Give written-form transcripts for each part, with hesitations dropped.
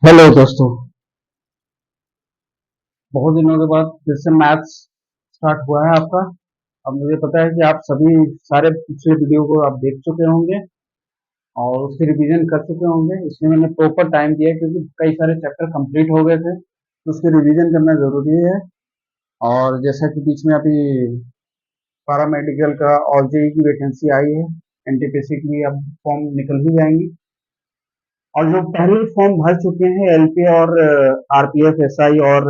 Hello दोस्तों। बहुत दिनों के बाद फिर से मैथ्स स्टार्ट हुआ है आपका। अब मुझे पता है कि आप सभी सारे पिछले वीडियो को आप देख चुके होंगे और उसके रिवीजन कर चुके होंगे। इसलिए मैंने प्रॉपर टाइम दिया है, क्योंकि कई सारे चैप्टर कंप्लीट हो गए थे तो उसके रिवीजन करना जरूरी है। और जैसा कि बीच में अभी पैरामेडिकल का और जेई की वैकेंसी आई है, एनटीपीसी की भी अब फॉर्म निकल ही जाएंगी। और जो पहले फॉर्म भर चुके हैं एलपी और आरपीएफ एसआई और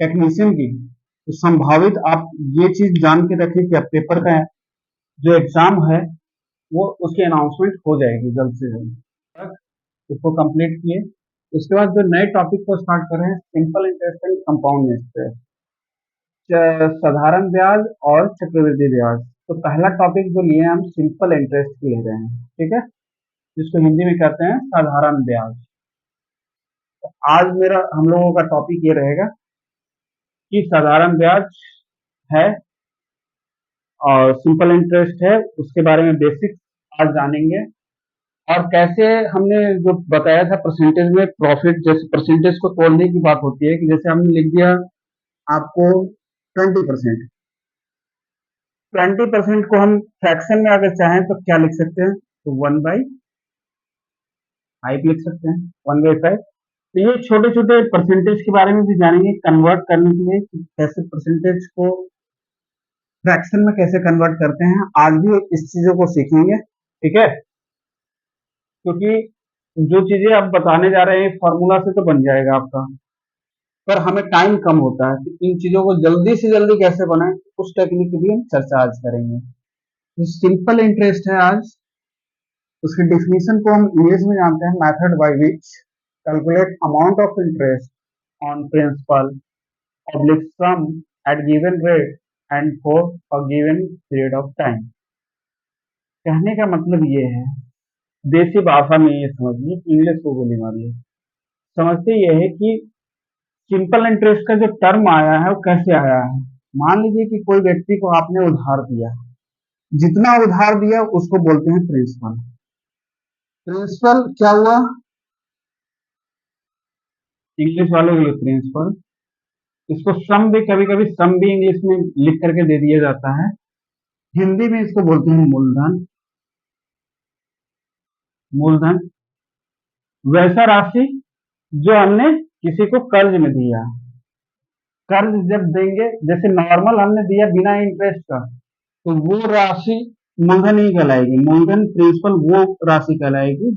टेक्नीशियन की, तो संभावित आप ये चीज जान के रखें कि अब पेपर का जो एग्जाम है वो उसकी अनाउंसमेंट हो जाएगी जल्द से जल्द। उसको कंप्लीट किए। उसके बाद जो नए टॉपिक को स्टार्ट कर रहे हैं, simple interest and compound interest, साधारण ब्याज और चक्रवृद्धि ब्याज। तो पहला टॉपिक जो लिए हम सिंपल इंटरेस्ट की ले रहे हैं, ठीक है, जिसको हिंदी में कहते हैं साधारण ब्याज। तो आज मेरा हम लोगों का टॉपिक ये रहेगा कि साधारण ब्याज है और सिंपल इंटरेस्ट है, उसके बारे में बेसिक आज जानेंगे। और कैसे हमने जो बताया था परसेंटेज में प्रॉफिट, जैसे परसेंटेज को तोड़ने की बात होती है कि जैसे हमने लिख दिया आपको 20%। 20% को हम फ्रैक्शन में अगर चाहें तो क्या लिख सकते हैं, तो 1/5 लिख सकते हैं, 1/5। तो ये छोटे छोटे परसेंटेज के बारे में भी जानेंगे, कन्वर्ट करने के लिए कि कैसे परसेंटेज को फ्रैक्शन में कैसे कन्वर्ट करते हैं। आज भी इस चीजों को सीखेंगे, ठीक है, क्योंकि जो चीजें आप बताने जा रहे हैं फॉर्मूला से तो बन जाएगा आपका, पर हमें टाइम कम होता है, तो इन चीजों को जल्दी से जल्दी कैसे बनाएं उस टेक्निक की भी हम चर्चा आज करेंगे। तो सिंपल इंटरेस्ट है आज, उसकी डिफिनीशन को हम इंग्लिश में जानते हैं, method by which calculate amount of interest on principal oblique sum at given rate and for a given period of time. कहने का मतलब ये है, देसी भाषा में ये समझिए, इंग्लिश को गोली मारिए। समझते ये है कि सिंपल इंटरेस्ट का जो टर्म आया है वो कैसे आया है। मान लीजिए कि कोई व्यक्ति को आपने उधार दिया, जितना उधार दिया उसको बोलते हैं प्रिंसिपल। प्रिंसिपल क्या हुआ, इंग्लिश वालों के लिए प्रिंसिपल। इसको सम भी, कभी कभी सम भी इंग्लिश में लिख करके दे दिया जाता है। हिंदी में इसको बोलते हैं मूलधन। मूलधन वैसा राशि जो हमने किसी को कर्ज में दिया। कर्ज जब देंगे, जैसे नॉर्मल हमने दिया बिना इंटरेस्ट का, तो वो राशि मूलधन ही कहलाएगी। मूलधन प्रिंसिपल वो राशि कहलाएगी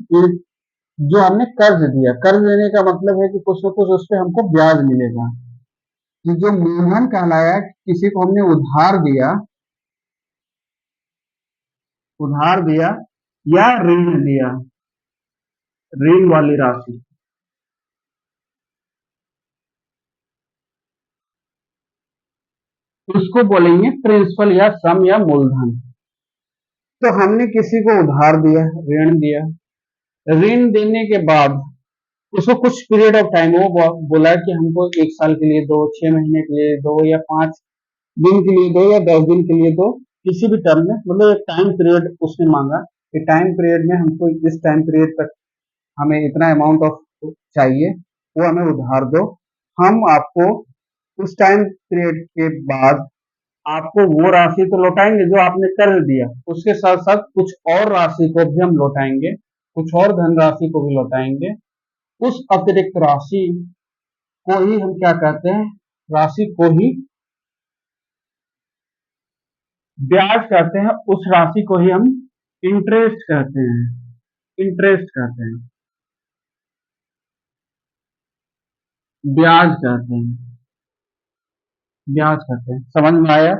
जो हमने कर्ज दिया। कर्ज देने का मतलब है कि कुछ ना कुछ उस पर हमको ब्याज मिलेगा। तो जो मूलधन कहलाया, किसी को हमने उधार दिया, उधार दिया या ऋण दिया, ऋण वाली राशि, उसको बोलेंगे प्रिंसिपल या सम या मूलधन। तो हमने किसी को उधार दिया, ऋण दिया, ऋण देने के बाद उसको कुछ पीरियड ऑफ टाइम वो बोला कि हमको 1 साल के लिए दो, 6 महीने के लिए दो, या 5 दिन के लिए दो, या 10 दिन के लिए दो, किसी भी टर्म में, मतलब एक टाइम पीरियड उसने मांगा कि टाइम पीरियड में हमको इस टाइम पीरियड तक हमें इतना अमाउंट ऑफ चाहिए, वो हमें उधार दो। हम आपको उस टाइम पीरियड के बाद आपको वो राशि तो लौटाएंगे जो आपने कर्ज दिया, उसके साथ साथ कुछ और राशि को भी हम लौटाएंगे, कुछ और धनराशि को भी लौटाएंगे। उस अतिरिक्त राशि को ही हम क्या कहते हैं, राशि को ही ब्याज कहते हैं। उस राशि को ही हम इंटरेस्ट कहते हैं, इंटरेस्ट कहते हैं, ब्याज कहते हैं, ब्याज कहते हैं। समझ में आया,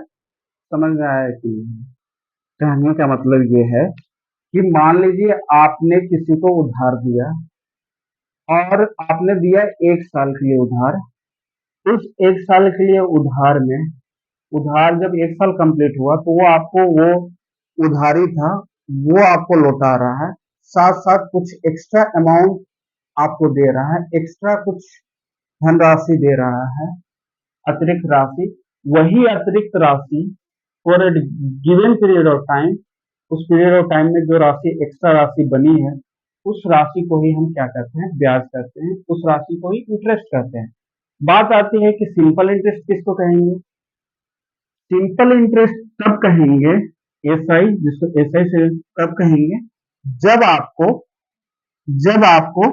समझ में आया कि नहीं? कहने का मतलब ये है कि मान लीजिए आपने किसी को उधार दिया और आपने दिया 1 साल के लिए उधार। उस 1 साल के लिए उधार में, उधार जब 1 साल कंप्लीट हुआ तो वो आपको वो उधारी था वो आपको लौटा रहा है, साथ साथ कुछ एक्स्ट्रा अमाउंट आपको दे रहा है, एक्स्ट्रा कुछ धनराशि दे रहा है, अतिरिक्त राशि। वही अतिरिक्त राशि for given period of time, उस पीरियड ऑफ टाइम में जो राशि एक्स्ट्रा राशि बनी है उस राशि को ही हम क्या कहते हैं, ब्याज कहते हैं, उस राशि को ही इंटरेस्ट कहते हैं। बात आती है कि सिंपल इंटरेस्ट किसको कहेंगे। सिंपल इंटरेस्ट तब कहेंगे, एसआई, जिसको एसआई से कब कहेंगे, जब आपको जब आपको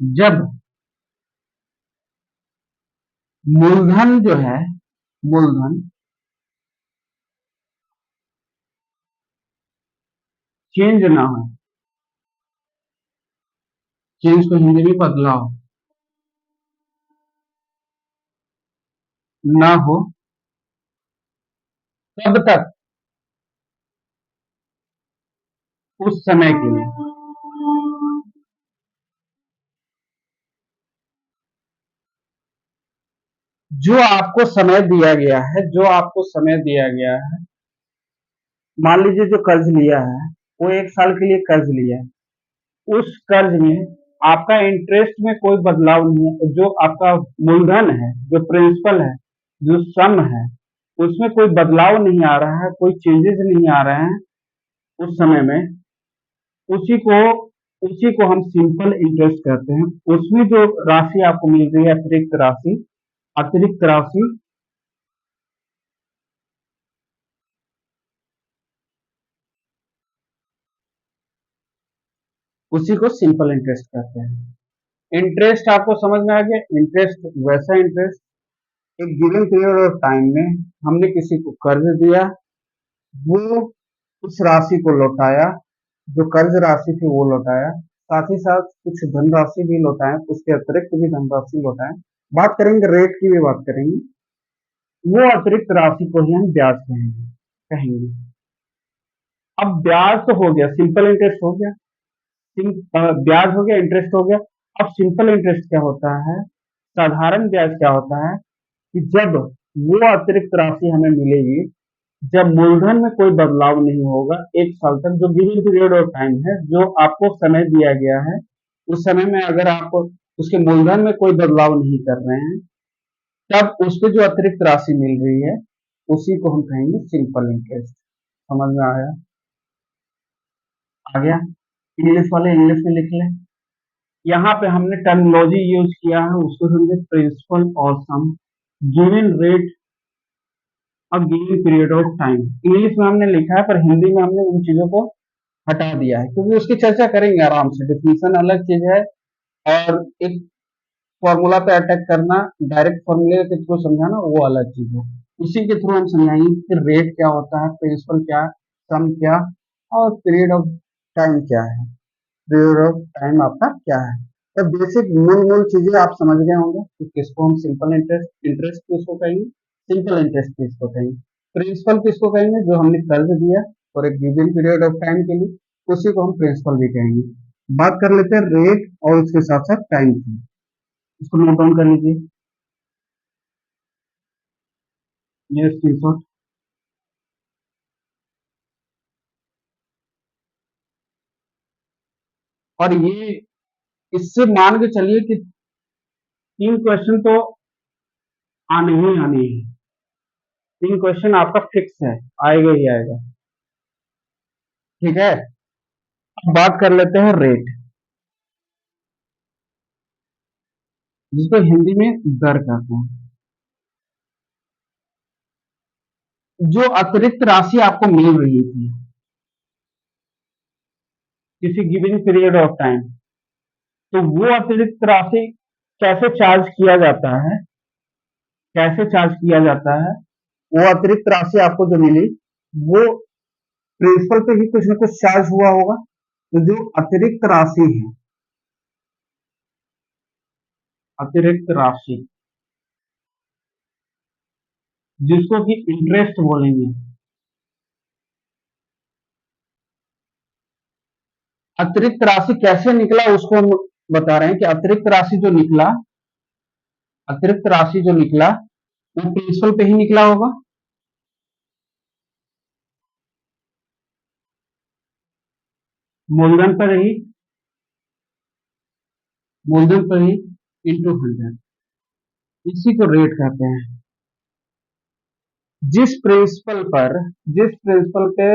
जब मूलधन जो है, मूलधन चेंज ना हो, चेंज को हिंदी में बदलाव ना हो, तब तक उस समय के लिए जो आपको समय दिया गया है, जो आपको समय दिया गया है, मान लीजिए जो कर्ज लिया है वो 1 साल के लिए कर्ज लिया है, उस कर्ज में आपका इंटरेस्ट में कोई बदलाव नहीं है, जो आपका मूलधन है, जो प्रिंसिपल है, जो सम है, उसमें कोई बदलाव नहीं आ रहा है, कोई चेंजेस नहीं आ रहे हैं उस समय में, उसी को उसी को हम सिंपल इंटरेस्ट कहते हैं। उसमें जो राशि आपको मिल रही है, अतिरिक्त राशि, उसी को सिंपल इंटरेस्ट कहते हैं। इंटरेस्ट आपको समझ में आ गया। इंटरेस्ट वैसा इंटरेस्ट, एक गिवन पीरियड ऑफ टाइम में हमने किसी को कर्ज दिया, वो उस राशि को लौटाया, जो कर्ज राशि थी वो लौटाया, साथ ही साथ कुछ धनराशि भी लौटाए, उसके अतिरिक्त भी धनराशि लौटाए। बात करेंगे रेट की भी बात करेंगे, वो अतिरिक्त राशि को ही हम ब्याज कहेंगे। अब ब्याज तो हो गया, सिंपल इंटरेस्ट हो गया, ब्याज हो गया, इंटरेस्ट हो गया। अब सिंपल इंटरेस्ट क्या होता है, साधारण ब्याज क्या होता है, कि जब वो अतिरिक्त राशि हमें मिलेगी, जब मूलधन में कोई बदलाव नहीं होगा 1 साल तक, जो गिवन पीरियड ऑफ टाइम है, जो आपको समय दिया गया है, उस समय में अगर आप उसके मूलधन में कोई बदलाव नहीं कर रहे हैं, तब उस पे जो अतिरिक्त राशि मिल रही है, उसी को हम कहेंगे सिंपल इंटरेस्ट। समझ में आया? आ गया? इंग्लिश वाले इंग्लिश में लिख लें। यहाँ पे हमने टर्मिनोलॉजी यूज किया है, उसको समझे, प्रिंसिपल और सम गिवन रेट और given period of time. English में हमने लिखा है, पर हिंदी में हमने उन चीजों को हटा दिया है, क्योंकि उसकी चर्चा करेंगे आराम से। डिफिनीशन अलग चीज है, और एक फॉर्मूला पे अटैक करना, डायरेक्ट फॉर्मूले के थ्रू समझाना, वो अलग चीज है। उसी के थ्रू हम समझाएंगे कि रेट क्या होता है, प्रिंसिपल क्या, सम क्या, और पीरियड ऑफ टाइम क्या है, पीरियड ऑफ टाइम आपका क्या है। तो बेसिक मूल मूल चीजें आप समझ गए होंगे कि किसको हम सिंपल इंटरेस्ट इंटरेस्ट किसको कहेंगे, सिंपल इंटरेस्ट किसको कहेंगे, प्रिंसिपल किसको कहेंगे, जो हमने कर्ज दिया और एक गिवन पीरियड ऑफ टाइम के लिए, उसी को हम प्रिंसिपल भी कहेंगे। बात कर लेते हैं रेट और उसके साथ साथ टाइम की। इसको नोट डाउन कर लीजिए, ये स्क्रीनशॉट। और ये, इससे मान के चलिए कि 3 क्वेश्चन तो आने ही आने हैं। 3 क्वेश्चन आपका फिक्स है, आएगा ही आएगा। ठीक है, अब बात कर लेते हैं रेट, जिसको हिंदी में दर कहते हैं। जो अतिरिक्त राशि आपको मिल रही थी किसी गिवन पीरियड ऑफ टाइम, तो वो अतिरिक्त राशि कैसे चार्ज किया जाता है, कैसे चार्ज किया जाता है, वो अतिरिक्त राशि आपको जो मिली, वो प्रिंसिपल पे ही कुछ ना कुछ चार्ज हुआ होगा। तो जो अतिरिक्त राशि है, अतिरिक्त राशि जिसको कि इंटरेस्ट बोलेंगे, अतिरिक्त राशि कैसे निकला उसको हम बता रहे हैं कि अतिरिक्त राशि जो निकला, अतिरिक्त राशि जो निकला वो प्रिंसिपल पे ही निकला होगा, मूलधन पर ही, मूलधन पर ही, इंटू 100, इसी को रेट कहते हैं। जिस प्रिंसिपल पे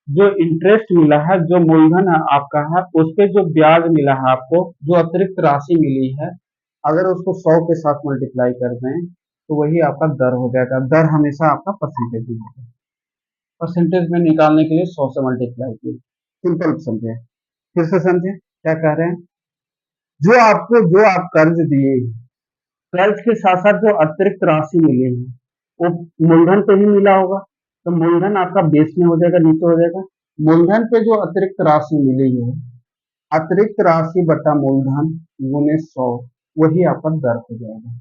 जो इंटरेस्ट मिला है, जो मूलधन है आपका है, उस पे जो ब्याज मिला है आपको, जो अतिरिक्त राशि मिली है, अगर उसको 100 के साथ मल्टीप्लाई कर दें तो वही आपका दर हो जाएगा। दर हमेशा आपका परसेंटेज में होगा। परसेंटेज में निकालने के लिए 100 से मल्टीप्लाई कीजिए। सिंपल समझे, फिर से समझे क्या कह रहे हैं। जो आप कर्ज दिए, कर्ज के साथ साथ जो अतिरिक्त राशि मिली है वो मूलधन पे ही मिला होगा, तो मूलधन आपका बेस में हो जाएगा, नीचे हो जाएगा। मूलधन पे जो अतिरिक्त राशि मिली है, अतिरिक्त राशि बटा मूलधन गुने 100, वही आपका दर हो जाएगा,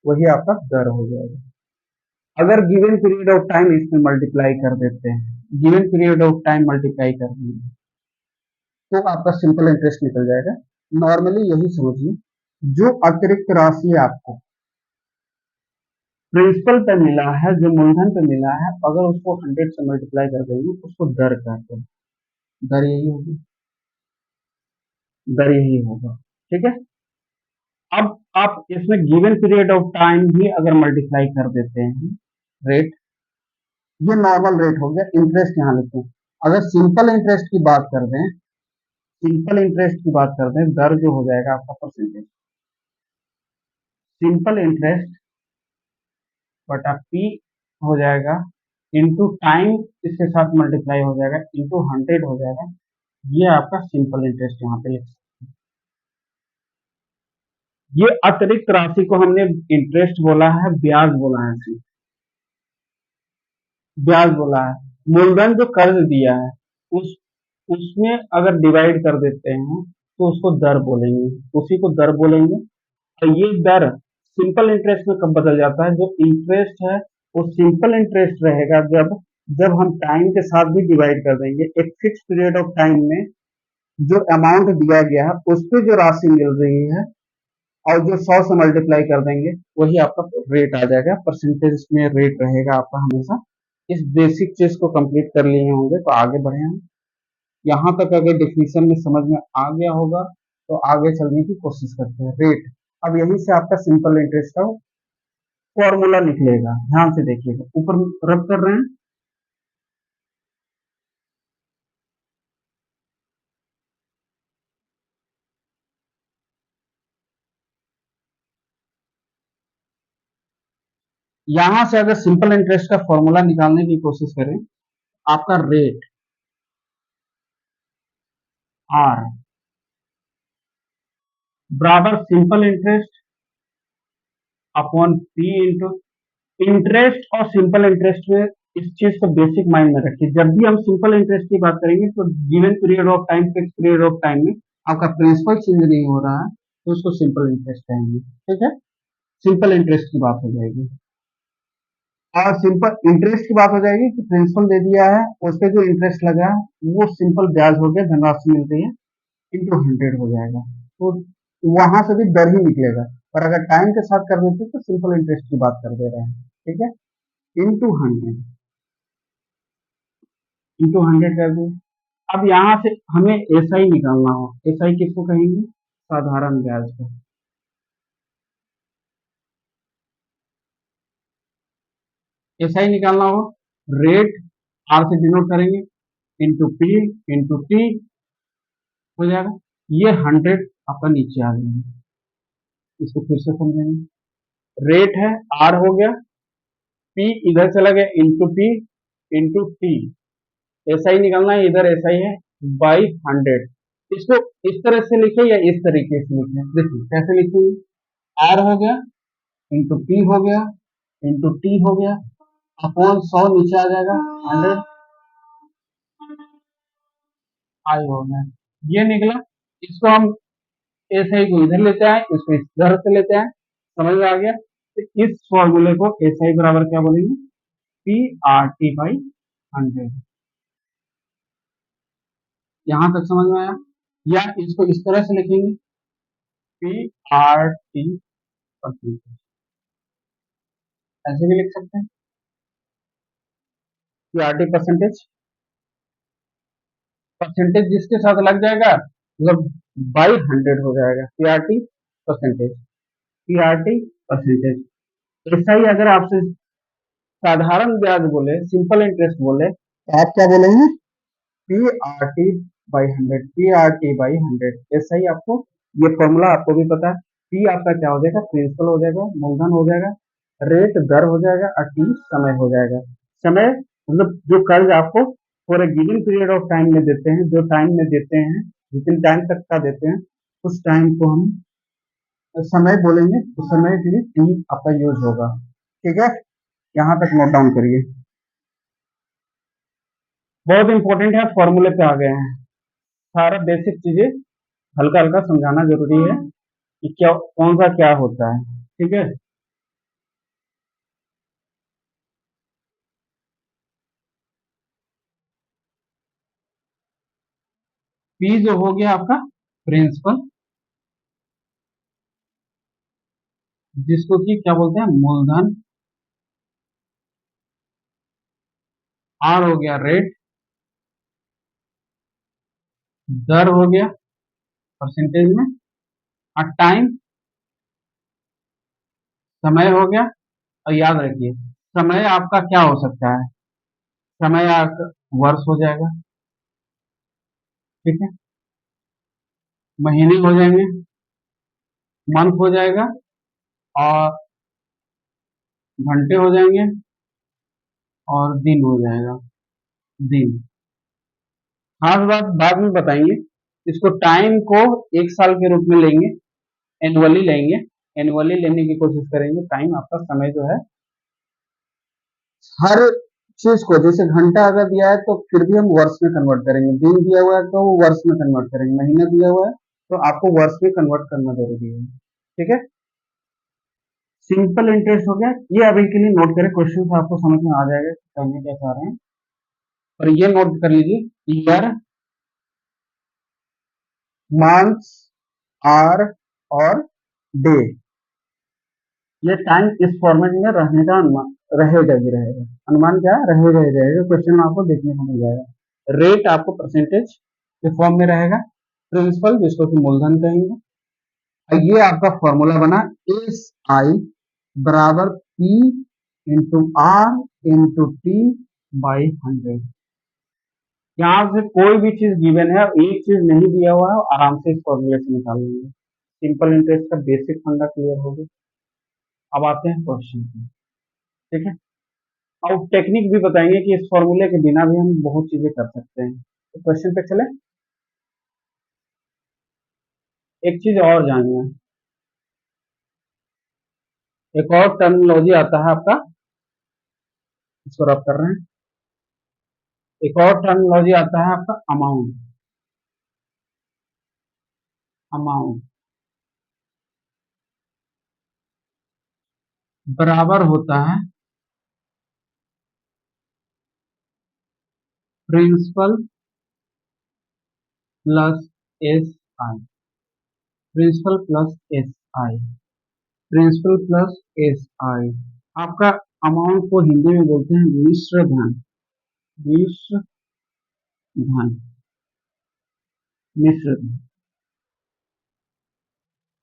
वही आपका दर हो जाएगा। अगर गिवन पीरियड ऑफ टाइम इसमें मल्टीप्लाई कर देते हैं, given period of time multiply कर देंगे तो आपका सिंपल इंटरेस्ट निकल जाएगा। नॉर्मली यही समझिए, जो अतिरिक्त राशि आपको प्रिंसिपल पे मिला है, जो मूलधन पे मिला है, अगर उसको 100 से मल्टीप्लाई कर देंगे उसको दर कहते हैं। दर यही होगी, दर यही होगा। ठीक है। अब आप इसमें गिवन पीरियड ऑफ टाइम भी अगर मल्टीप्लाई कर देते हैं, रेट, ये नॉर्मल रेट हो गया। इंटरेस्ट यहाँ लिखते हैं। अगर सिंपल इंटरेस्ट की बात कर दें, सिंपल इंटरेस्ट की बात कर दें, दर जो हो जाएगा आपका परसेंटेज, सिंपल इंटरेस्ट बटा पी हो जाएगा, इंटू टाइम इसके साथ मल्टीप्लाई हो जाएगा, इंटू 100 हो जाएगा। ये आपका सिंपल इंटरेस्ट यहाँ पे लिख सकते हैं। ये अतिरिक्त राशि को हमने इंटरेस्ट बोला है, ब्याज बोला है, सिर्फ ब्याज बोला है। मूलधन जो कर्ज दिया है उस उसमें अगर डिवाइड कर देते हैं तो उसको दर बोलेंगे, उसी को दर बोलेंगे। तो ये दर सिंपल इंटरेस्ट में कब बदल जाता है, जो इंटरेस्ट है वो सिंपल इंटरेस्ट रहेगा जब जब हम टाइम के साथ भी डिवाइड कर देंगे। एक फिक्स पीरियड ऑफ टाइम में जो अमाउंट दिया गया है उस पे जो राशि मिल रही है और जो 100 से मल्टीप्लाई कर देंगे वही आपका रेट आ जाएगा। परसेंटेज में रेट रहेगा आपका हमेशा। इस बेसिक चीज को कंप्लीट कर लिए होंगे तो आगे बढ़े हम। यहाँ तक अगर डिफिनीशन में समझ में आ गया होगा तो आगे चलने की कोशिश करते हैं। रेट, अब यहीं से आपका सिंपल इंटरेस्ट का फॉर्मूला निकलेगा। ध्यान से देखिएगा, ऊपर रब कर रहे हैं। यहां से अगर सिंपल इंटरेस्ट का फॉर्मूला निकालने की कोशिश करें, आपका रेट आर बराबर simple interest upon P into interest. और सिंपल इंटरेस्ट में इस चीज को बेसिक माइंड में रखिए, जब भी हम सिंपल इंटरेस्ट की बात करेंगे तो given period of time, fix period of time में आपका प्रिंसिपल चेंज नहीं हो रहा है तो उसको सिंपल इंटरेस्ट कहेंगे। ठीक है, सिंपल इंटरेस्ट की बात हो जाएगी। और सिंपल इंटरेस्ट की बात हो जाएगी कि प्रिंसिपल दे दिया है, उस पर जो इंटरेस्ट लगा है वो सिंपल ब्याज हो गया, धनराशि मिल रही है, इंटू 100 हो जाएगा। तो वहां से भी दर ही निकलेगा। और अगर टाइम के साथ कर देते तो सिंपल इंटरेस्ट की बात कर दे रहे हैं। ठीक है, इंटू 100, इंटू 100 कर दिए। अब यहाँ से हमें एसआई निकालना हो। एसआई किसको कहेंगे, साधारण ब्याज को। एसआई निकालना हो, रेट आर से डिनोट करेंगे, इंटू पी इंटू टी हो जाएगा। ये 100 आपका नीचे आ जाएगा। इसको फिर से समझेंगे। रेट है, आर हो गया, पी इधर चला गया, into P into T. SI निकालना है, इधर एसआई है बाई 100। इसको इस तरह से लिखे या इस तरीके से लिखे, देखिए कैसे लिखेंगे। आर हो गया, इंटू पी हो गया, इंटू टी हो गया, अपॉन 100 नीचे आ जाएगा, 100 आई हो गया। ये निकला। इसको हम एसआई को इधर लेते हैं, इसको इधर से लेते हैं। समझ में आ गया। तो इस फॉर्मूले को एसआई बराबर क्या बोलेंगे, पी आर टी बाई 100। यहां तक समझ में आया। या इसको इस तरह से लिखेंगे, पी आर टी परसेंटेज, ऐसे भी लिख सकते हैं। P R T percentage, percentage जिसके साथ लग जाएगा मतलब बाई 100 हो जाएगा। P R T percentage, P R T percentage. SI अगर आपसे साधारण ब्याज बोले, सिंपल इंटरेस्ट बोले, तो आप क्या बोलेंगे? P R T by 100, P R T by 100। ऐसा ही आपको ये फॉर्मूला आपको भी पता है। पी आपका क्या हो जाएगा? प्रिंसिपल हो जाएगा, मूलधन हो जाएगा, रेट दर हो जाएगा, और टी समय हो जाएगा। समय मतलब जो कर्ज आपको for a given period of time में देते हैं, जो टाइम में देते हैं, जितने टाइम तक का देते हैं, उस टाइम को हम समय बोलेंगे, उस समय के लिए टी आपका यूज होगा। ठीक है, यहाँ तक नोट डाउन करिए। बहुत इंपॉर्टेंट है, फॉर्मूले पे आ गए हैं। सारा बेसिक चीजें हल्का हल्का समझाना जरूरी है कि क्या कौन सा क्या होता है। ठीक है, पी जो हो गया आपका प्रिंसिपल, जिसको कि क्या बोलते हैं? मूलधन। आर हो गया रेट, दर हो गया परसेंटेज में, और टाइम समय हो गया। और याद रखिए, समय आपका क्या हो सकता है? समय आपका वर्ष हो जाएगा, ठीक है, महीने हो जाएंगे, मंथ हो जाएगा, और घंटे हो जाएंगे, और दिन हो जाएगा, दिन। खास बात बाद में बताएंगे। इसको टाइम को एक साल के रूप में लेंगे, एनुअली लेंगे, एनुअली लेने की कोशिश करेंगे। टाइम आपका समय जो है, हर चीज को, जैसे घंटा अगर दिया है तो फिर भी हम वर्ष में कन्वर्ट करेंगे, दिन दिया हुआ है तो वो वर्ष में कन्वर्ट करेंगे, महीना दिया हुआ है तो आपको वर्ष में कन्वर्ट करना जरूरी है। ठीक है, सिंपल इंटरेस्ट हो गया। ये अभी के लिए नोट करें, क्वेश्चन आपको समझ में आ जाएगा करने क्या चाह रहे हैं। और ये नोट कर लीजिए, ईयर, मंथ्स, आर और डे। ये टाइम इस फॉर्मेट में रहने का अनुमान रहेगा ही रहेगा। अनुमान क्या है? रहेगा ही रहेगा। क्वेश्चन में आपको देखने को मिल जाएगा। रेट आपको परसेंटेज के फॉर्म में रहेगा, प्रिंसिपल जिसको कि मूलधन कहेंगे। और ये आपका फॉर्मूला बना, एस आई बराबर P into R into T by 100। यहाँ से कोई भी चीज गिवन है, एक चीज नहीं दिया हुआ है, आराम से इस फॉर्मूले से निकाल लेंगे। सिंपल इंटरेस्ट का बेसिक फंडा क्लियर हो गया। अब आते हैं क्वेश्चन पे। ठीक है, और टेक्निक भी बताएंगे कि इस फॉर्मूले के बिना भी हम बहुत चीजें कर सकते हैं। तो क्वेश्चन पे चले। एक चीज और जानिए, एक और टर्मिनोलॉजी आता है आपका, इसको रब कर रहे हैं। एक और टर्मिनोलॉजी आता है आपका अमाउंट। अमाउंट बराबर होता है principal plus S I. Principal plus S I, principal plus S I. आपका अमाउंट को हिंदी में बोलते हैं मिश्र धन। मिश्र धन, मिश्र धन।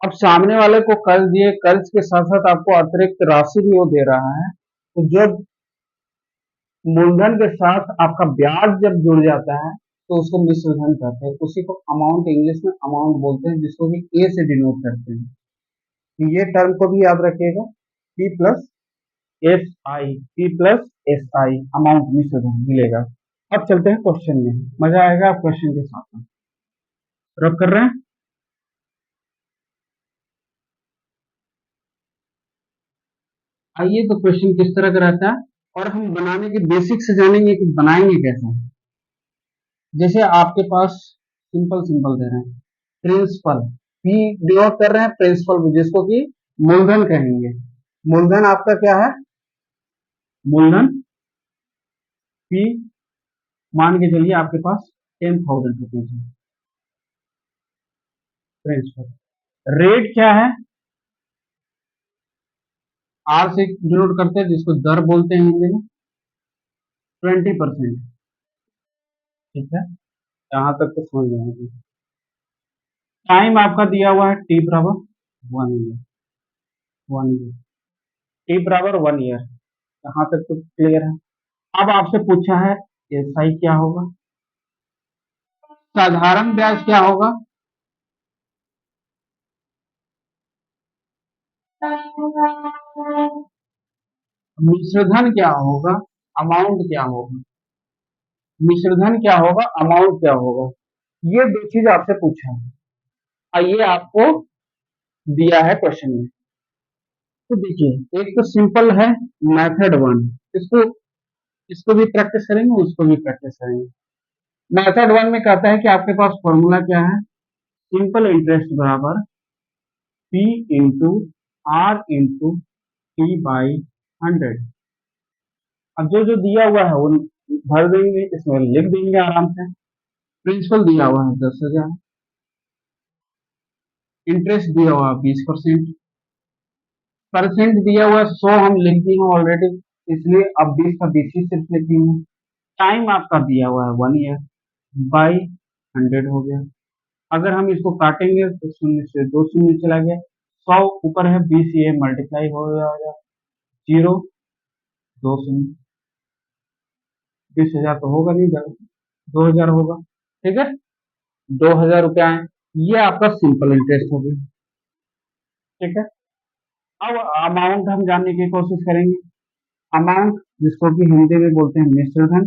अब सामने वाले को कर्ज दिए, कर्ज के साथ साथ आपको अतिरिक्त राशि भी वो दे रहा है, तो जब मूलधन के साथ आपका ब्याज जब जुड़ जाता है तो उसको मिश्र धन कहते हैं। उसी को अमाउंट, इंग्लिश में अमाउंट बोलते हैं, जिसको कि ए से डिनोट करते हैं। तो ये टर्म को भी याद रखिएगा, P plus S I, P plus S I, amount मिश्र धन मिलेगा। अब चलते हैं क्वेश्चन में, मजा आएगा आप क्वेश्चन के साथ में। रब कर रहे हैं। आइए, तो क्वेश्चन किस तरह का रहता है और हम बनाने के बेसिक से जानेंगे कि बनाएंगे कैसे। जैसे आपके पास सिंपल सिंपल दे रहे हैं, प्रिंसिपल पी डिनोट कर रहे हैं, प्रिंसिपल जिसको कि मूलधन कहेंगे। मूलधन आपका क्या है? मूलधन पी, मान के चलिए आपके पास 10,000 रुपीज है। प्रिंसिपल रेट क्या है? आर से डिनोट करते हैं, जिसको दर बोलते हैं हिंदी में, 20%। ठीक है, यहाँ तक तो समझ जाएंगे। टाइम आपका दिया हुआ है टी बराबर 1 ईयर, 1 ईयर, टी बराबर 1 ईयर। यहाँ तक तो क्लियर है। अब आपसे पूछा है एसआई क्या होगा, साधारण ब्याज क्या होगा, मिश्रधन क्या होगा, अमाउंट क्या होगा, मिश्रधन क्या होगा, अमाउंट क्या होगा, ये दो चीज आपसे पूछा है और ये आपको दिया है क्वेश्चन में। तो देखिए, एक तो सिंपल है मेथड वन, इसको इसको भी प्रैक्टिस करेंगे, उसको भी प्रैक्टिस करेंगे। मेथड वन में कहता है कि आपके पास फॉर्मूला क्या है, सिंपल इंटरेस्ट बराबर P into R into T by 100। अब जो जो दिया हुआ है वो भर देंगे, इसमें लिख देंगे आराम से। प्रिंसिपल दिया हुआ है 10,000, इंटरेस्ट दिया हुआ है 20%, परसेंट दिया हुआ है 100, हम लिख दिए हैं ऑलरेडी, इसलिए अब 20 का 20 ही सिर्फ लिखेंगे। टाइम आपका दिया हुआ है 1 ईयर, बाई 100 हो गया। अगर हम इसको काटेंगे तो शून्य से दो शून्य चला गया, 100 ऊपर है 20, ये मल्टीप्लाई हो जाएगा, जीरो दो शून्य, 20,000 तो होगा नहीं, 2,000 होगा। ठीक है, 2,000 रुपया है, ये आपका सिंपल इंटरेस्ट हो गया। ठीक है, अब अमाउंट हम जानने की कोशिश करेंगे। अमाउंट, जिसको कि हिंदी में बोलते हैं मिश्रधन,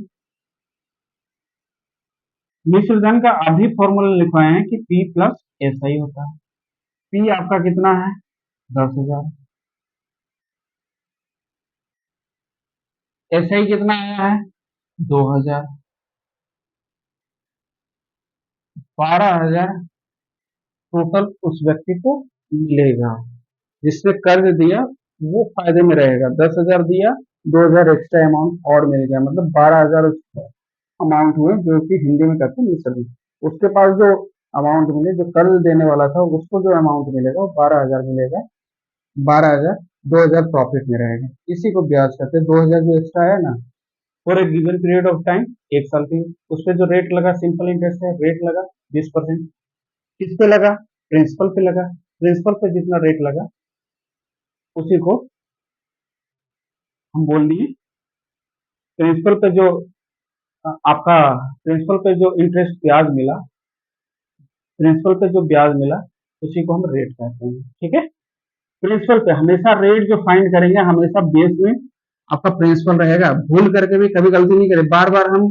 मिश्रधन का अभी फॉर्मूला लिखवाए हैं कि पी प्लस एस आई होता है। पी आपका कितना है, 10,000, एस आई कितना आया है, 2,000, 12,000 टोटल उस व्यक्ति को मिलेगा जिसने कर्ज दिया, वो फायदे में रहेगा। 10,000 दिया, 2,000 एक्स्ट्रा अमाउंट और मिल गया, मतलब 12,000 अमाउंट हुए, जो कि हिंदी में कहते हैं मिश्रधन। उसके पास जो अमाउंट मिले, जो कर्ज देने वाला था, उसको जो अमाउंट मिलेगा वो 12,000 मिलेगा। 12,000, 2,000 प्रॉफिट में रहेगा, इसी को ब्याज कहते हैं। 2,000 जो एक्स्ट्रा है ना, for a given period of time, 1 साल की, उस पर जो रेट लगा, सिंपल इंटरेस्ट है, रेट लगा 20%। किस पे लगा, प्रिंसिपल पे लगा। प्रिंसिपल पे जितना रेट लगा उसी को हम बोल दिए, प्रिंसिपल पे जो आपका प्रिंसिपल पे जो इंटरेस्ट ब्याज मिला, प्रिंसिपल पे जो ब्याज मिला, उसी को हम रेट कहते हैं। ठीक है, प्रिंसिपल पे हमेशा रेट जो फाइंड करेंगे, हमेशा बेस में आपका प्रिंसिपल रहेगा। भूल करके भी कभी गलती नहीं करें, बार बार हम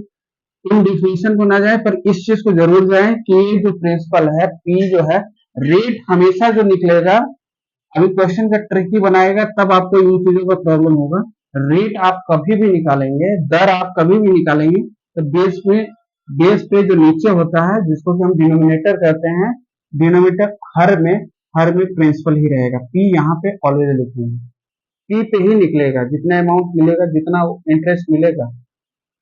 इन डिफिनेशन को ना जाए, पर इस चीज को जरूर जाए कि जो प्रिंसिपल है, पी जो है, रेट हमेशा जो निकलेगा, अभी क्वेश्चन का ट्रिकी बनाएगा तब आपको इन चीजों का प्रॉब्लम होगा। रेट आप कभी भी निकालेंगे, दर आप कभी भी निकालेंगे, तो बेस पे जो नीचे होता है, जिसको कि हम डिनोमिनेटर कहते हैं, डिनोमिनेटर हर में प्रिंसिपल ही रहेगा। पी यहाँ पे ऑलवेज लिखेंगे, पी पे ही निकलेगा, जितना अमाउंट मिलेगा, जितना इंटरेस्ट मिलेगा,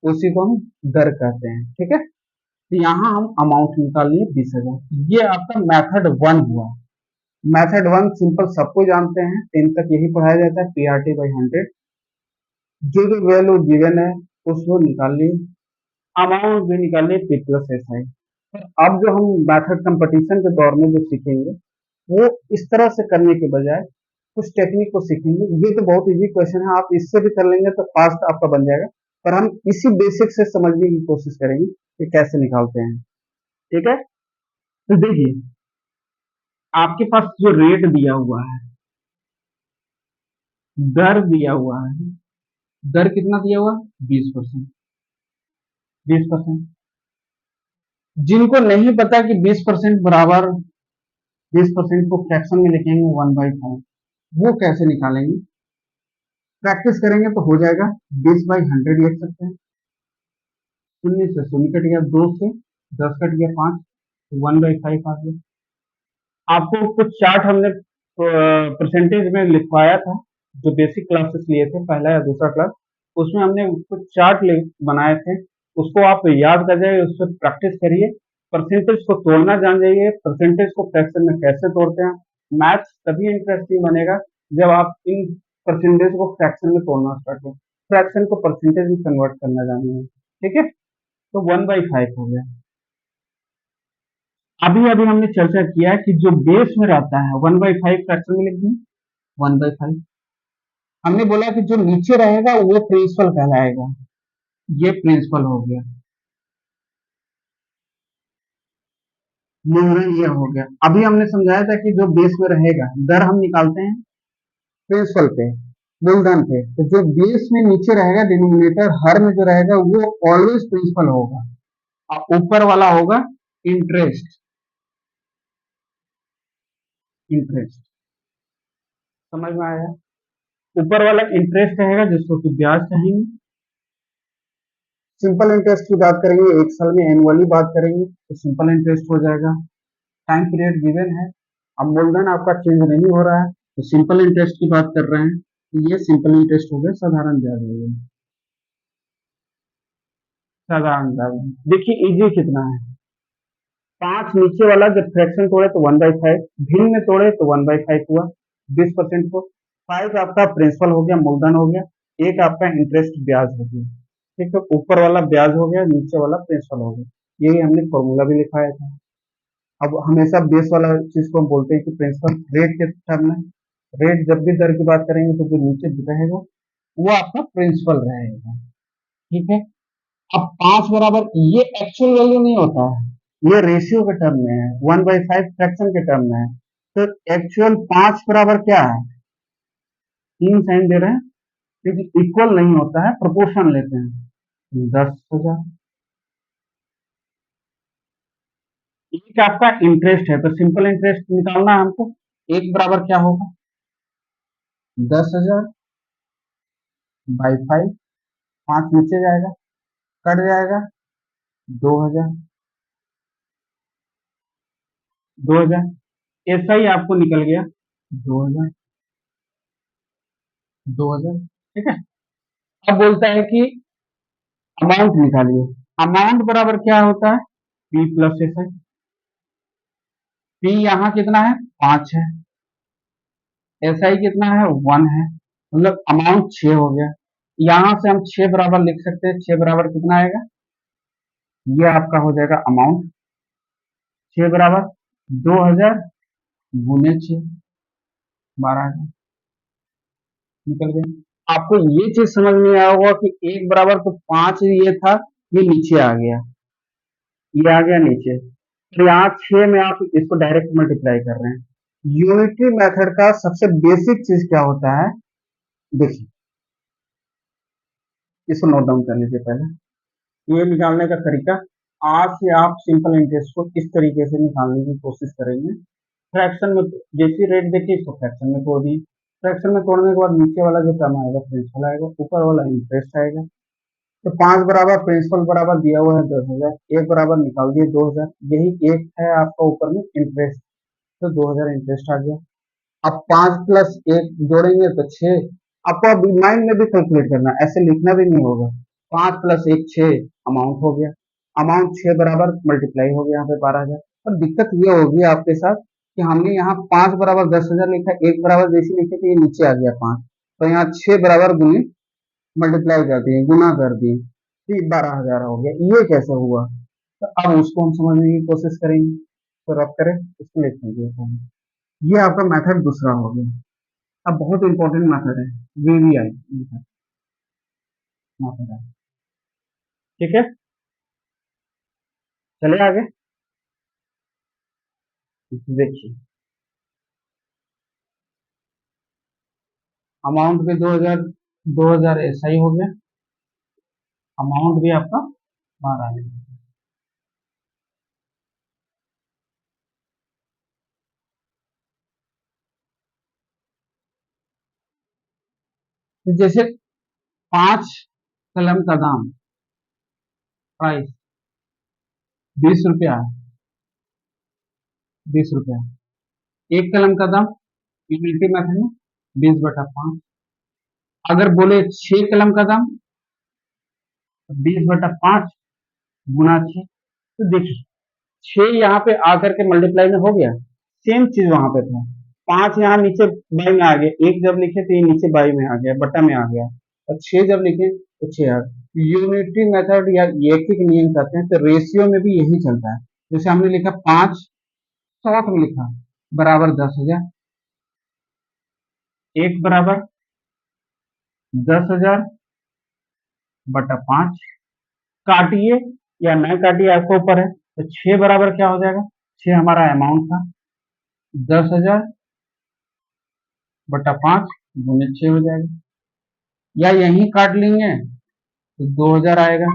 उसी को हम दर कहते हैं। ठीक है, तो यहाँ हम अमाउंट निकाल लिए 20,000। ये आपका मेथड वन हुआ। मेथड वन सिंपल, सबको जानते हैं, 10 तक यही पढ़ाया जाता है, पीआरटी बाई 100। जो जो वैल्यू गिवन है उसको निकाल लिए, अमाउंट भी निकाल लिए, पी प्लस एस आई। अब जो हम मेथड कंपटीशन के दौर में जो सीखेंगे, वो इस तरह से करने के बजाय कुछ टेक्निक को सीखेंगे। ये तो बहुत इजी क्वेश्चन है, आप इससे भी कर लेंगे तो फास्ट आपका बन जाएगा, पर हम इसी बेसिक से समझने की कोशिश करेंगे कि कैसे निकालते हैं। ठीक है, तो देखिए, आपके पास जो रेट दिया हुआ है, दर दिया हुआ है, दर कितना दिया हुआ है, 20%। 20%, जिनको नहीं पता कि 20% बराबर, 20% को फ्रैक्शन में लिखेंगे 1/5, वो कैसे निकालेंगे, प्रैक्टिस करेंगे तो हो जाएगा। 20/100 लिख सकते हैं, शून्य से शून्य कट गया, 2 से 10 कट गया, 5, 1/5 आ गया। आपको कुछ चार्ट हमने परसेंटेज में लिखवाया था, जो बेसिक क्लासेस लिए थे, पहला या दूसरा क्लास, उसमें हमने कुछ चार्ट बनाए थे, उसको आप याद कर जाइए, उस पर प्रैक्टिस करिए, परसेंटेज को तोड़ना जान जाइए, परसेंटेज को फ्रैक्शन में कैसे तोड़ते हैं। मैथ्स तभी इंटरेस्टिंग बनेगा जब आप इन परसेंटेज को फ्रैक्शन में तोड़ना स्टार्ट करें, फ्रैक्शन को परसेंटेज में कन्वर्ट करना जानेंगे। ठीक है, तो 1/5 हो गया। अभी अभी हमने चर्चा किया कि जो बेस में रहता है, 1/5 फ्रैक्शन में लिख दी, 1/5। हमने बोला कि जो नीचे रहेगा वो प्रिंसिपल कहलाएगा, ये प्रिंसिपल हो गया, मूलधन ये हो गया। अभी हमने समझाया था कि जो बेस में रहेगा, दर हम निकालते हैं प्रिंसिपल पे, मूलधन पे, तो जो बेस में नीचे रहेगा डिनोमिनेटर हर में जो रहेगा वो ऑलवेज प्रिंसिपल होगा, और ऊपर वाला होगा इंटरेस्ट। इंटरेस्ट समझ में आया? ऊपर वाला इंटरेस्ट रहेगा जिसको कि ब्याज कहेंगे। सिंपल इंटरेस्ट की बात करेंगे, एक साल में एनुअली बात करेंगे तो सिंपल इंटरेस्ट हो जाएगा। टाइम पीरियड गिवन है, अब मूलधन आपका चेंज नहीं हो रहा है तो सिंपल इंटरेस्ट की बात कर रहे हैं, तो ये सिंपल इंटरेस्ट हो गया, साधारण ब्याज हो गया। साधारण ब्याज देखिए इजी कितना है, 5 नीचे वाला जब फ्रैक्शन तोड़े तो 1/5, भिन्न में तोड़े तो 1/5 हुआ 20% को। 5 आपका प्रिंसिपल हो गया, मूलधन हो गया, एक आपका इंटरेस्ट ब्याज हो गया। ठीक है, ऊपर वाला ब्याज हो गया, नीचे वाला प्रिंसिपल हो गया। यही हमने फॉर्मूला भी लिखाया था। अब हमेशा बेस वाला चीज को हम बोलते हैं कि प्रिंसिपल रेट के टर्म में, रेट जब भी दर की बात करेंगे तो जो नीचे रहेगा वो आपका प्रिंसिपल रहेगा। ठीक है, अब 5 बराबर ये एक्चुअल वैल्यू नहीं होता है, ये रेशियो के टर्म में है, 1/5 फ्रैक्शन के टर्म में है। तो एक्चुअल 5 बराबर क्या है, 3 साइन दे रहे हैं क्योंकि इक्वल नहीं होता है, प्रोपोर्शन लेते हैं। 10,000 एक आपका इंटरेस्ट है, तो सिंपल इंटरेस्ट निकालना है हमको। एक बराबर क्या होगा, 10,000 बाई 5, 5 नीचे जाएगा, कट जाएगा 2,000, 2,000 ऐसा ही आपको निकल गया 2,000, 2,000। ठीक है, अब बोलता है कि अमाउंट निकालिए। अमाउंट बराबर क्या होता है, P plus S I. P यहाँ कितना है, 5 है, एस आई कितना है, 1 है, मतलब अमाउंट 6 हो गया। यहां से हम 6 बराबर लिख सकते हैं, 6 बराबर कितना आएगा, ये आपका हो जाएगा अमाउंट। 6 बराबर 2,000 गुने 6, 12,000 निकल गया। आपको ये चीज समझ में आया होगा कि एक बराबर तो 5 ये था, ये नीचे आ गया, ये आ गया नीचे, तो यहाँ 6 में आप इसको डायरेक्ट मल्टीप्लाई कर रहे हैं। यूनिटरी मेथड का सबसे बेसिक चीज क्या होता है, देखिए इसको नोट डाउन कर लीजिए पहले। ये निकालने का तरीका, आज से आप सिंपल इंटरेस्ट को इस तरीके से निकालने की कोशिश करेंगे। फ्रैक्शन में जैसी रेट देखिए इसको फ्रैक्शन में तोड़ दी, फ्रैक्शन में तोड़ने के बाद नीचे वाला जो टर्म आएगा प्रिंसिपल आएगा, ऊपर वाला इंटरेस्ट आएगा। तो 5 बराबर प्रिंसिपल बराबर दिया हुआ है 10,000, एक बराबर निकाल दिए 2,000, यही एक है आपका ऊपर में इंटरेस्ट, तो 2,000 इंटरेस्ट आ गया। अब 5 प्लस 1 जोड़ेंगे तो 6, आपको अब माइंड में भी कैलकुलेट करना, ऐसे लिखना भी नहीं होगा। 5 प्लस 1 6 अमाउंट हो गया, अमाउंट 6 बराबर मल्टीप्लाई हो गया यहाँ पे 12,000। पर दिक्कत ये होगी आपके साथ कि हमने यहाँ 5 बराबर 10,000 लिखा, एक बराबर जैसे लिखे तो ये नीचे आ गया 5, तो यहाँ 6 बराबर गुने मल्टीप्लाई कर दिए, गुना कर दिए, तो 12,000 हो गया। ये कैसे हुआ, तो अब उसको हम समझने की कोशिश करेंगे। तो रब करें, इसको लिख लीजिए। ये आपका मेथड दूसरा हो गया। अब बहुत इंपॉर्टेंट मेथड है, वीवीआई मेथड है। ठीक है, चले आगे। देखिए अमाउंट भी 2,000, 2,000 ऐसा ही हो गया, अमाउंट भी आपका 12,000। तो जैसे 5 कलम का दाम, प्राइस 20 रुपया है, 20 रुपया, एक कलम का दाम यूनिटी मेथड में 20/5। अगर बोले 6 कलम का दाम 20/5 गुना 6, तो देखिए 6 यहाँ पे आकर के मल्टीप्लाई में हो गया, सेम चीज वहां पे था। 5 यहाँ नीचे बाई में आ गया, एक जब लिखे तो ये नीचे बाई में आ गया, बटा में आ गया, और 6 जब लिखे तो 6 आ गया। यूनिटरी मेथड या रैखिक नियम कहते हैं, तो रेशियो में भी यही चलता है। जैसे हमने लिखा 5 शॉर्ट में लिखा बराबर 10,000, एक बराबर 10,000 बटा 5, काटिए या न काटिए आपके ऊपर है। तो 6 बराबर क्या हो जाएगा, 6 हमारा अमाउंट था, 10,000 बटा 5 गुने 6 हो जाएगा, या यहीं काट लेंगे तो 2,000 आएगा।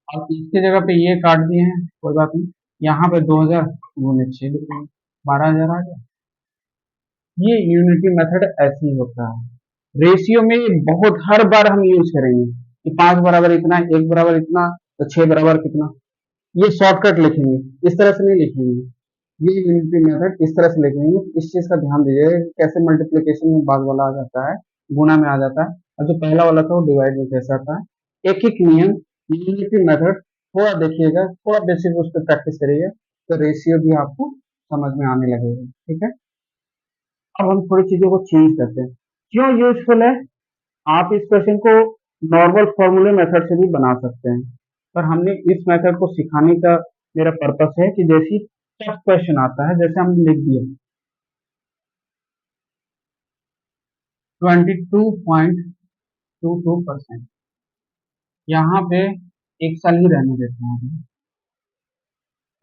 अब इसके जगह पे ये काट दिए हैं, कोई बात नहीं, यहाँ पे 2,000 गुने 6 लिख देंगे, 12,000 आ गया। ये यूनिटी मेथड ऐसे ही होता है। रेशियो में बहुत हर बार हम यूज करेंगे कि 5 बराबर इतना, 1 बराबर इतना, तो 6 बराबर कितना। ये शॉर्टकट लिखेंगे, इस तरह से नहीं लिखेंगे। ये यूनिटी मेथड इस तरह से लिखेंगे। इस चीज का ध्यान दीजिएगा कि कैसे मल्टीप्लिकेशन में भाग वाला आ जाता है, गुणा में आ जाता है, और जो पहला वाला था वो डिवाइड में कैसे आता है। एक एक नियम यूनिटी मेथड थोड़ा देखिएगा, थोड़ा बेसिक उस पर प्रैक्टिस करिएगा, तो रेशियो भी आपको समझ में आने लगेगा। ठीक है, अब हम थोड़ी चीजों को चेंज करते हैं। क्यों यूजफुल है, आप इस क्वेश्चन को नॉर्मल फॉर्मूले मेथड से भी बना सकते हैं, पर हमने इस मेथड को सिखाने का मेरा पर्पस है कि जैसे टफ क्वेश्चन आता है, जैसे हमने लिख दिया 22.22%, यहाँ पे एक साल ही रहने देते हैं।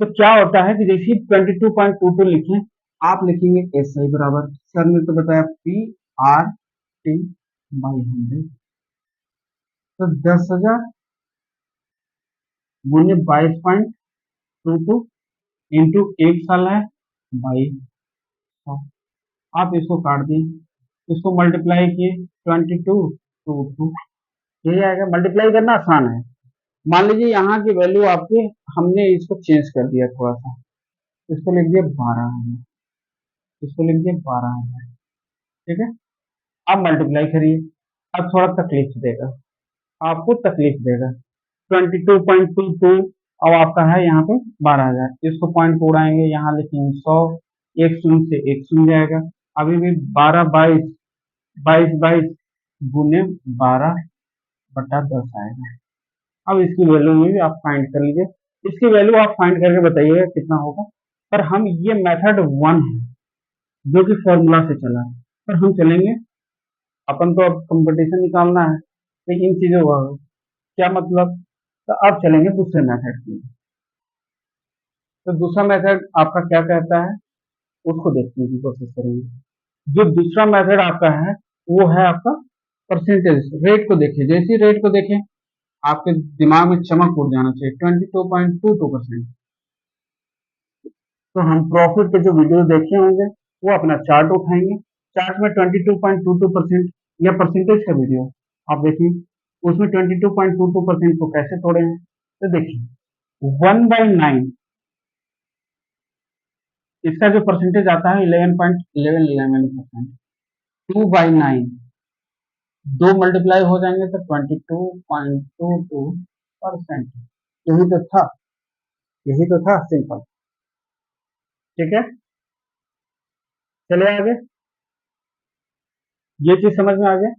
तो क्या होता है कि जैसे 22.22 लिखें, आप लिखेंगे एस आई बराबर, सर ने तो बताया PRT/100, तो 10,000 गुने 22.22 इंटू एक साल है 2200। आप इसको काट दिए, इसको मल्टीप्लाई किए 22 यही आएगा। मल्टीप्लाई करना आसान है। मान लीजिए यहाँ की वैल्यू आपकी, हमने इसको चेंज कर दिया थोड़ा सा, इसको लिख दिया 12,000, इसको लिख दिया 12,000। ठीक है, अब मल्टीप्लाई करिए। अब थोड़ा तकलीफ देगा, आपको तकलीफ देगा। 22.22 अब आपका है यहाँ पे 12,000, इसको पॉइंट को उड़ाएंगे, यहाँ लिखेंगे 100, एक शून्य से एक शून्य जाएगा। अभी भी 12 22 22 22 गुने 12/10 आएगा। अब इसकी वैल्यू में भी आप फाइंड कर लीजिए, इसकी वैल्यू आप फाइंड करके बताइएगा कितना होगा। पर हम ये मेथड 1 है जो कि फॉर्मूला से चला है, पर हम चलेंगे, अपन तो अब कंपटीशन निकालना है, तो इन चीजों का क्या मतलब। तो अब चलेंगे दूसरे मेथड की। तो दूसरा मेथड आपका क्या कहता है, उसको देखने की कोशिश करेंगे। जो दूसरा मेथड आपका है वो है आपका परसेंटेज। रेट को देखिए, जैसे ही रेट को देखें आपके दिमाग में चमक उड़ जाना चाहिए, 22.22%। तो हम प्रॉफिट के जो वीडियो देखे होंगे वो अपना चार्ट उठाएंगे, चार्ट में 22.22% या परसेंटेज का वीडियो आप देखिए, उसमें 22.22% को कैसे तोड़े हैं। तो देखिए 1/9 इसका जो परसेंटेज आता है 11.1111%। 2/9 दो मल्टीप्लाई हो जाएंगे तो 22.22%। यही तो था, यही तो था, सिंपल। ठीक है, चले आगे, ये चीज समझ में आ गया।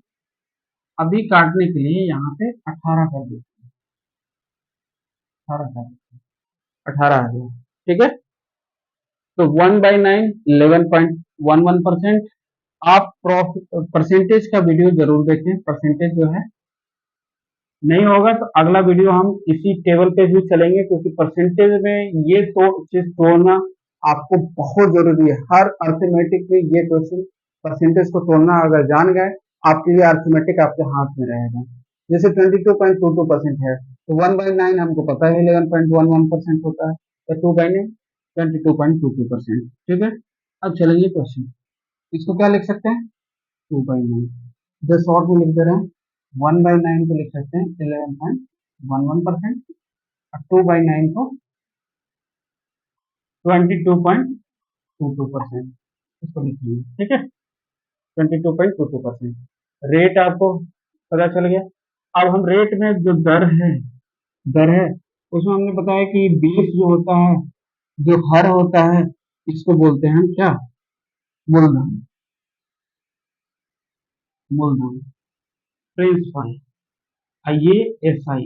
अभी काटने के लिए यहाँ पे 18 कर देते हैं, 18 कर, 18 आ गया। ठीक है, तो 1/9 11.11%। आप परसेंटेज का वीडियो जरूर देखें, परसेंटेज जो है नहीं होगा तो अगला वीडियो हम इसी टेबल पे भी चलेंगे, क्योंकि परसेंटेज में ये तो चीज तोड़ना आपको बहुत जरूरी है। हर अर्थमेटिक में ये क्वेश्चन परसेंटेज को तोड़ना अगर जान गए, आपके लिए अर्थमेटिक आपके हाथ में रहेगा। जैसे 22.22% है, तो 1/9 हमको पता है 11.11% होता है, तो 2/9 22.22%। ठीक है, अब चलेंगे क्वेश्चन, इसको क्या लिख सकते हैं, 2/9, जो शॉर्ट में लिख दे रहे हैं। 1/9 को लिख सकते हैं 11.11%, और 2/9 को 22.22%, इसको लिखिए। ठीक है, 22.22%। रेट आपको पता चल गया। अब हम रेट में जो दर है उसमें हमने बताया कि 20 जो होता है, जो हर होता है, इसको बोलते हैं हम क्या, मूलधन, मूलधन प्रिंसिपल। ये एस आई,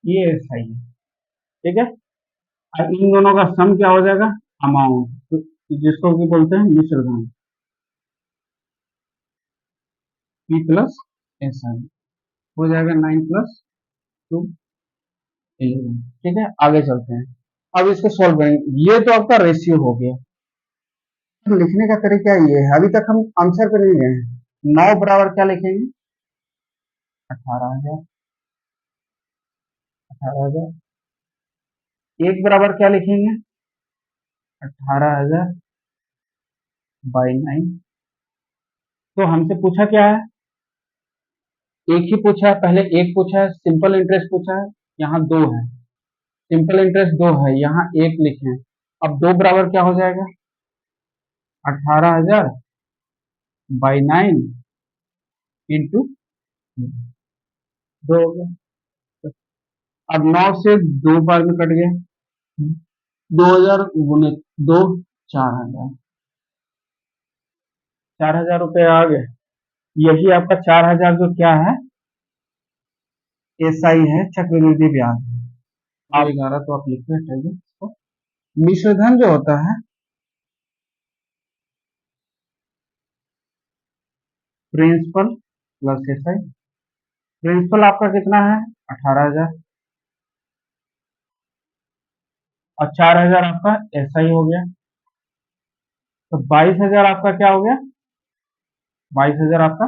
ये एस आई है। ठीक है, और इन दोनों का सम क्या हो जाएगा, अमाउंट, तो जिसको भी बोलते हैं मिश्रधन, P प्लस ऐसा हो जाएगा 9 + 2 11। ठीक है, आगे चलते हैं। अब इसको सॉल्व करेंगे। ये तो आपका रेशियो हो गया। तो लिखने का तरीका ये है, अभी तक हम आंसर पे नहीं गए हैं। 9 बराबर क्या लिखेंगे? 18,000। 18,000। 1 बराबर क्या लिखेंगे? 18,000 बाई 9। तो हमसे पूछा क्या है? एक ही पूछा है, पहले एक पूछा है, सिंपल इंटरेस्ट पूछा है, यहाँ दो है। सिंपल इंटरेस्ट दो है, यहाँ एक लिखे। अब दो बराबर क्या हो जाएगा? 18,000 बाई 9 इंटू दो हो गया। अब 9 से दो बार में कट गया। 2,000 गुने दो, 4,000। 4,000 रुपये आ गए। यही आपका 4,000 जो क्या है, एसआई है, चक्रवृद्धि ब्याज। आप 11 तो आप लिखते हैं इसको। मिश्रधन जो होता है, प्रिंसिपल प्लस एसआई। प्रिंसिपल आपका कितना है? 18,000। और 4,000 आपका एसआई हो गया। तो 22,000 आपका क्या हो गया? 22,000 आपका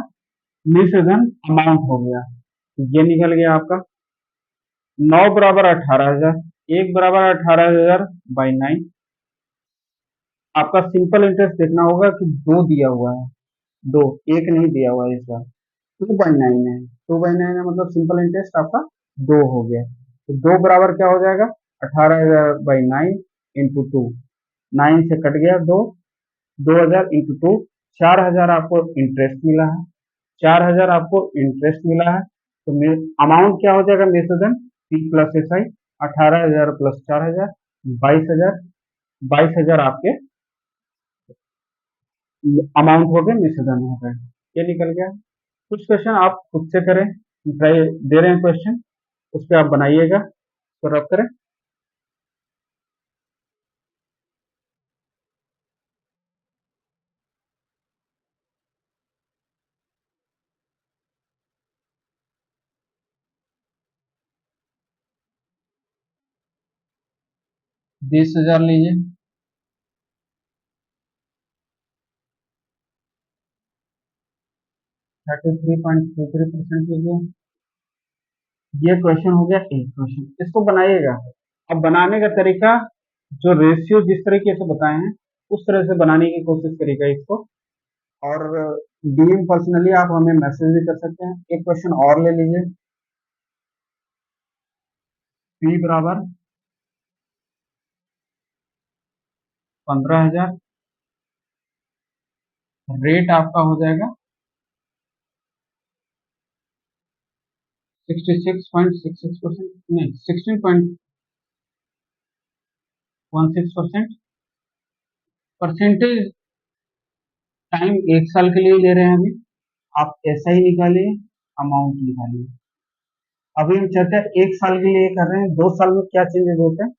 मिश्रधन अमाउंट हो गया। तो ये निकल गया आपका 9 बराबर 18,000। 1 बराबर 18,000 बाई 9। आपका सिंपल इंटरेस्ट देखना होगा कि दो दिया हुआ है, दो, एक नहीं दिया हुआ है इस बार। 2/9 है, 2/9 है, मतलब सिंपल इंटरेस्ट आपका दो हो गया। तो दो बराबर क्या हो जाएगा? 18,000 बाई 9 इंटू टू। 9 से कट गया दो, 2,000 इंटू टू। 4,000 आपको इंटरेस्ट मिला है। 4,000 आपको इंटरेस्ट मिला है। तो अमाउंट क्या हो जाएगा मिश्रधन? पी प्लस एस आई। 18,000 प्लस 4,000, 22,000। 22,000 आपके अमाउंट हो गए, मिश्रधन हो गए। ये निकल गया। कुछ क्वेश्चन आप खुद से करें, ट्राई दे रहे हैं क्वेश्चन, उस पर आप बनाइएगा, तो रब करें। 20,000 लीजिए। 33.33% लीजिए। ये क्वेश्चन हो गया एक क्वेश्चन, इसको बनाइएगा। अब बनाने का तरीका, जो रेशियो जिस तरीके से बताए हैं उस तरह से बनाने की कोशिश करिएगा इसको। और डीएम पर्सनली आप हमें मैसेज भी कर सकते हैं। एक क्वेश्चन और ले लीजिए। पी बराबर 15,000। रेट आपका हो जाएगा 66.66%, नहीं 16.16%। परसेंटेज टाइम एक साल के लिए ले रहे हैं अभी। आप ऐसा ही निकालिए, अमाउंट निकालिए। अभी हम चर्चा एक साल के लिए कर रहे हैं, 2 साल में क्या चेंजेस होते हैं।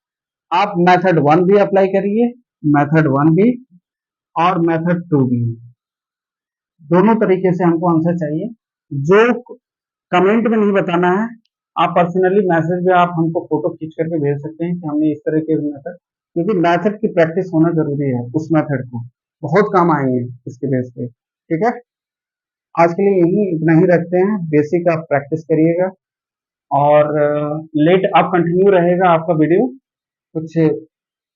आप मेथड वन भी अप्लाई करिए, मेथड वन भी और मेथड टू भी। दोनों तरीके से हमको आंसर चाहिए। जो कमेंट में नहीं बताना है, आप पर्सनली मैसेज में आप हमको फोटो खींच करके भेज सकते हैं कि हमने इस तरह के मेथड, क्योंकि मेथड की प्रैक्टिस होना जरूरी है। उस मेथड को बहुत काम आएंगे इसके बेस पे। ठीक है, आज के लिए यही इतना ही रखते हैं। बेसिक आप प्रैक्टिस करिएगा, और लेट अब कंटिन्यू रहेगा आपका वीडियो। कुछ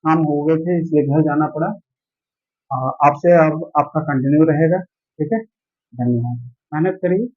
काम हो गए थे इसलिए घर जाना पड़ा। आपसे अब आपका कंटिन्यू रहेगा। ठीक है, धन्यवाद, मेहनत करिए।